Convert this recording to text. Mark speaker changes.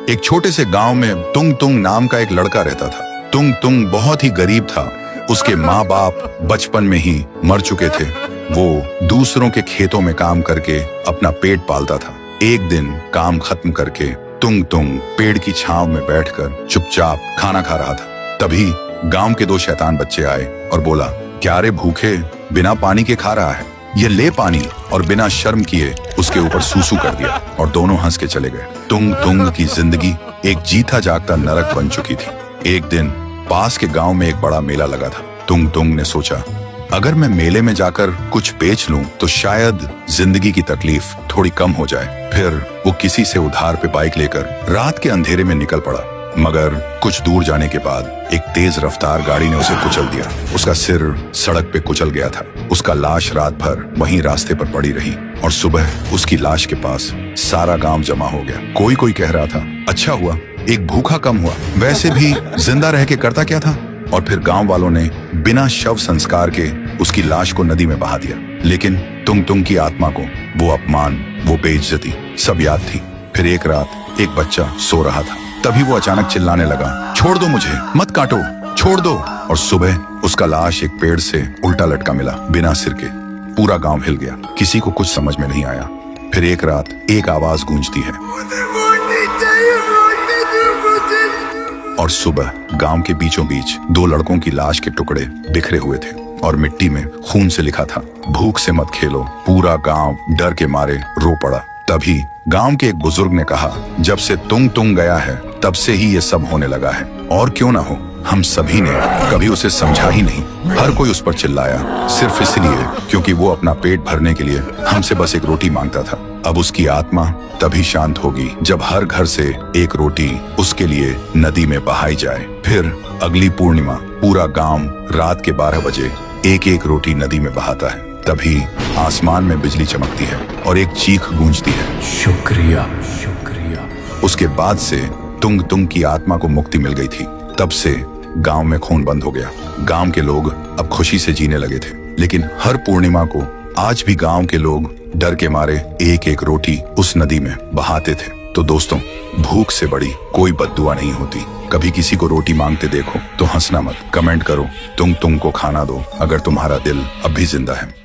Speaker 1: एक छोटे से गांव में तुंग तुंग नाम का एक लड़का रहता था। तुंग तुंग बहुत ही गरीब था। उसके माँ बाप बचपन में ही मर चुके थे। वो दूसरों के खेतों में काम करके अपना पेट पालता था। एक दिन काम खत्म करके तुंग तुंग पेड़ की छांव में बैठकर चुपचाप खाना खा रहा था। तभी गांव के दो शैतान बच्चे आए और बोला, क्या रे भूखे बिना पानी के खा रहा है? ये ले पानी। और बिना शर्म किए उसके ऊपर सूसू कर दिया और दोनों हंस के चले गए। तुंग तुंग की जिंदगी एक जीता जागता नरक बन चुकी थी। एक दिन पास के गांव में एक बड़ा मेला लगा था। तुंग तुंग ने सोचा, अगर मैं मेले में जाकर कुछ बेच लूं तो शायद जिंदगी की तकलीफ थोड़ी कम हो जाए। फिर वो किसी से उधार पे बाइक लेकर रात के अंधेरे में निकल पड़ा। मगर कुछ दूर जाने के बाद एक तेज रफ्तार गाड़ी ने उसे कुचल दिया। उसका सिर सड़क पे कुचल गया था। उसका लाश रात भर वहीं रास्ते पर पड़ी रही और सुबह उसकी लाश के पास सारा गांव जमा हो गया। कोई कोई कह रहा था, अच्छा हुआ एक भूखा कम हुआ, वैसे भी जिंदा रह के करता क्या था। और फिर गांव वालों ने बिना शव संस्कार के उसकी लाश को नदी में बहा दिया। लेकिन तुंग तुंग की आत्मा को वो अपमान, वो बेइज्जती सब याद थी। फिर एक रात एक बच्चा सो रहा था। तभी वो अचानक चिल्लाने लगा, छोड़ दो मुझे, मत काटो, छोड़ दो। और सुबह उसका लाश एक पेड़ से उल्टा लटका मिला, बिना सिर के। पूरा गांव हिल गया। किसी को कुछ समझ में नहीं आया। फिर एक रात एक आवाज गूंजती है और सुबह गांव के बीचों बीच दो लड़कों की लाश के टुकड़े बिखरे हुए थे और मिट्टी में खून से लिखा था, भूख से मत खेलो। पूरा गांव डर के मारे रो पड़ा। तभी गांव के एक बुजुर्ग ने कहा, जब से तुंग तुंग गया है तब से ही ये सब होने लगा है। और क्यों ना हो, हम सभी ने कभी उसे समझा ही नहीं। हर कोई उस पर चिल्लाया सिर्फ इसलिए क्योंकि वो अपना पेट भरने के लिए हमसे बस एक रोटी मांगता था। अब उसकी आत्मा तभी शांत होगी जब हर घर से एक रोटी उसके लिए नदी में बहाई जाए। फिर अगली पूर्णिमा पूरा गांव रात के 12 बजे एक एक रोटी नदी में बहाता है। तभी आसमान में बिजली चमकती है और एक चीख गूंजती है, शुक्रिया शुक्रिया। उसके बाद से तुंग तुंग की आत्मा को मुक्ति मिल गई थी। तब से गांव में खून बंद हो गया। गांव के लोग अब खुशी से जीने लगे थे। लेकिन हर पूर्णिमा को आज भी गांव के लोग डर के मारे एक एक रोटी उस नदी में बहाते थे। तो दोस्तों, भूख से बड़ी कोई बद्दुआ नहीं होती। कभी किसी को रोटी मांगते देखो तो हंसना मत, कमेंट करो, तुंग तुंग को खाना दो अगर तुम्हारा दिल अब भी जिंदा है।